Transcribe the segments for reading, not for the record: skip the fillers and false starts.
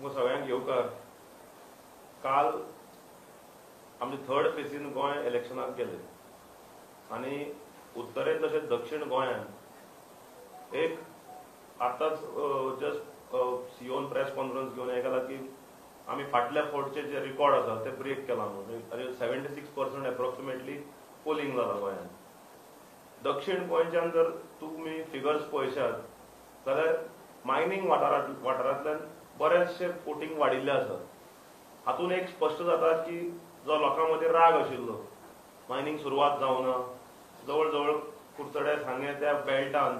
मग सगळ्यांक येवकार काल आमचे थर्ड फेसीन गोंय इलेक्शनाक गेले आनी उत्तरेन तशेंच दक्षिण गोंयान एक आतांच जस्ट सीओन प्रेस कॉन्फरन्स घेवन हे केला की आमी फाटल्या फावटचे जे रिकॉर्ड आसा ते ब्रेक केला म्हणून 76% एप्रोक्सिमेटली पोलिंग जाला गोंयान. दक्षिण गोंयच्यान जर तुमी फिगर्स पळयशात जाल्यार मायनिंग वाठारांतल्यान बरेचशे वोटिंग वाडिल्ले आसा. हातून एक स्पश्ट जाता की जो लोकां मदीं राग आशिल्लो, मायनिंग सुरवात जावना, जवळ जवळ कुडचडे हांगे त्या बेल्टान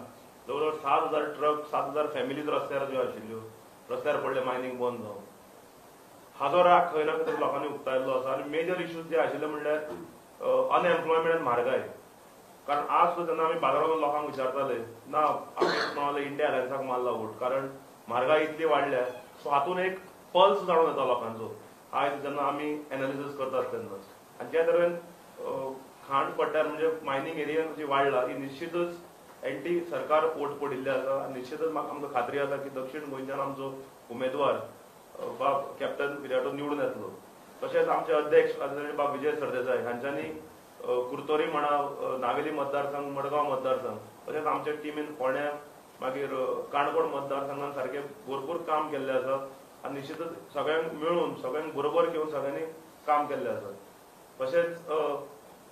जवळ जवळ 7,000 ट्रक 7,000 फॅमिलीज रस्त्यार ज्यो आशिल्ल्यो रस्त्यार पडले मायनिंग बंद जावन. हाजो राग खंय ना खंय तरी लोकांनी उक्तायल्लो आसा. आनी मेजर इश्यूज जे आशिल्ले म्हणल्यार अनएम्प्लॉयमेंट आनी म्हारगाय. कारण आज सुद्दां जेन्ना आमी बाजारांत लोकांक विचारताले ना आमी म्हणाले इंडिया अलायन्साक मारला वोट कारण म्हारगाय इतली वाडल्या. सो हातून एक पल्स जाणून येता लोकांचो आयज जेन्ना आमी एनालिसीस करतात तेन्ना. आनी ज्या तरेन खांड पट्ट्यार म्हणजे मायनिंग एरियान जी वाडला ही निश्चितच एंटी सरकार वोट पडिल्ले आसा. निश्चितच आमकां खात्री आसा की दक्षिण गोंयच्यान आमचो उमेदवार बाब कॅप्टन विराटो निवडून येतलो. तशेंच आमचे अध्यक्ष बाब विजय सरदेसाय हांच्यांनी कुर्तोरी म्हणा नावेली मतदारसंघ मडगांव मतदारसंघ तशेंच आमच्या टिमीन फोंड्या मागीर काणकोण मतदारसंघान सारखे भरपूर काम केल्ले आसा. आनी निश्चितच सगळ्यांक मेळून सगळ्यांक बरोबर घेवन सगळ्यांनी काम केल्ले आसा. तशेंच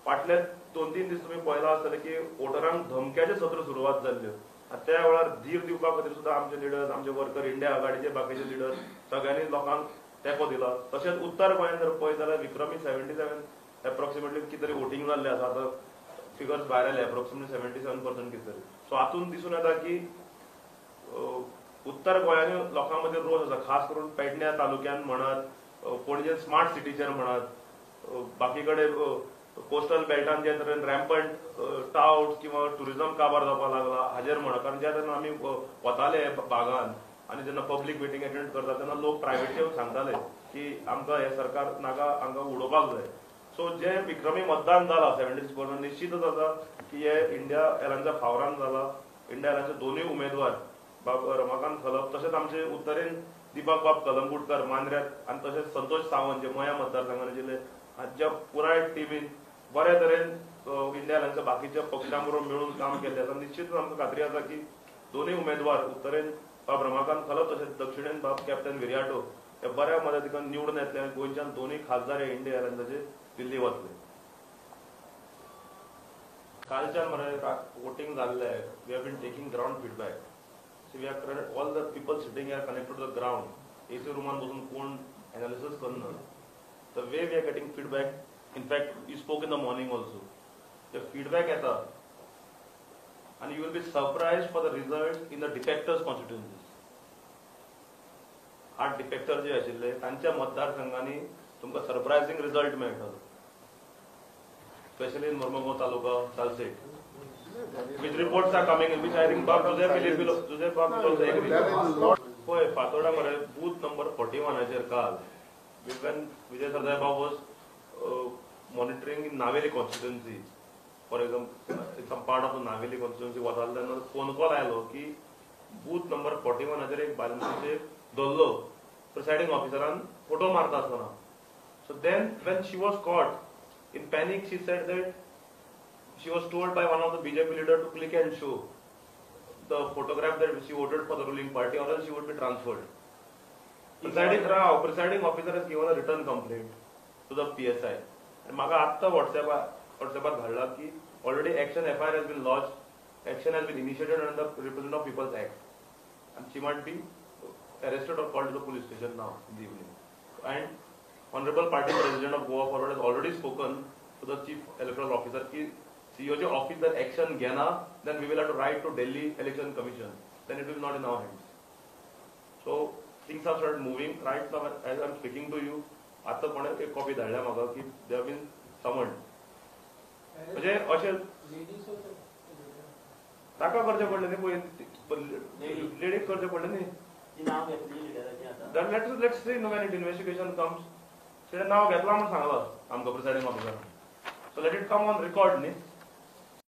फाटले 2-3 दीस तुमी पळयला आसतले की वोटरांक धमक्याचे सत्र सुरवात जाल्ल्यो. त्या वेळार धीर दिवपा खातीर सुद्दां आमचे लिडर्स आमचे वर्कर इंडिया आघाडीचे बाकीचे लिडर्स सगळ्यांनी लोकांक तेंको दिला. तशेंच उत्तर गोंयान जर पळयत जाल्यार विक्रमी 77 एप्रोक्सिमेटली कितें तरी वोटिंग जाल्लें आसा. आतां फिगर्स भायर आयले एप्रोक्सिमेटली 77% कितें तरी. सो हातून दिसून येता की उत्तर गोंयानूय लोकां मदीं रोस आसा. खास करून पेडण्या तालुक्यान म्हणत पणजे स्मार्ट सिटीचेर म्हणत बाकी कडेन कोस्टल बेल्टान जे तरेन रॅम्पंट टाउट्स किंवा टुरिझम काबार जावपाक लागला हाजेर म्हणा. कारण ज्या तरेन आमी वताले बागान आनी जेन्ना पब्लीक मिटींग एटेंड करता तेन्ना लोक प्रायवेट येवन सांगताले की आमकां हे सरकार नाका हांगा उडोवपाक जाय. सो जे विक्रमी मतदान जाला 76% निश्चितच आसा की हे इंडिया एलायन्सा फावरान जाला. इंडिया एलायन्साचे दोनूय उमेदवार बाब रमाकांत खलप तशेंच आमचे उत्तरेन दिपक बाब कलंगूटकर मांद्र्यात आनी तशेंच संतोष सावंत जे मया मतदारसंघान आशिल्ले हांच्या पुराय टिमीन बऱ्या तरेन इंडिया एलायन्सा बाकीच्या पक्षां बरोबर मेळून काम केल्लें आसा. निश्चितच आमकां खात्री आसा की दोनूय उमेदवार उत्तरेन बाब रमाकांत खलप तशेंच दक्षिणेन बाब कॅप्टन विराटो हे बऱ्या मदतीन निवडून येतले आनी गोंयच्यान दोनूय खासदार हे इंडिया एलायन्साचे दिल्ली वतले. कालच्यान मरे वोटिंग जाल्ले we have been taking ground feedback. So we are all the people sitting are connected to the ground. AC रुमान बसून कोण एनालिसीस करना. The way we are getting feedback in fact you spoke in the morning also the feedback at and you will be surprised for the result in the defectors constituencies. 8 defectors जे आशिल्ले तांच्या मतदारसंघांनी तुमकां surprising result मेळटलो. Specially in Mormugao taluka Salcete which reports are coming in which I think Bab Joseph Bab will also agree. होय फातोडा मरे booth number 41 हाचेर काल विजय सरदेसाय बाब was monitoring in Naveli constituency. For example, some part of the Naveli constituency was then phone call आयलो की booth number 41 हाचेर एक बायलचे दल्लो presiding ऑफिसरान photo मारता आसतना. So then when she was caught in panic she said that she was told by one of the BJP leader to click and show the photograph that she voted for the ruling party or else she would be transferred. Presiding officer has given a written complaint to the PSI. म्हाका आत्ता व्हॉट्सएपार धाडला की already action FIR has been lodged, action has been initiated under the Representative of People's Act and she might be arrested or called to the police station now in the evening. And Honorable Party President of Goa Forward has already spoken to the Chief Electoral Officer ki CEO जे office जर action घेना then we will have to write to Delhi Election Commission, then it will not in our hands. So things have started moving right now as I am speaking to you. आता कोणे एक copy धाडल्या म्हाका की they have bin summoned. म्हणजे अशें ताका करचें पडलें न्ही पळय लेडीक करचें पडलें न्ही. Let's see no when it investigation comes तेजें नांव घेतलां म्हूण सांगलां आमकां प्रिसायडिंग ऑफिसरान. So let it come on record न्ही.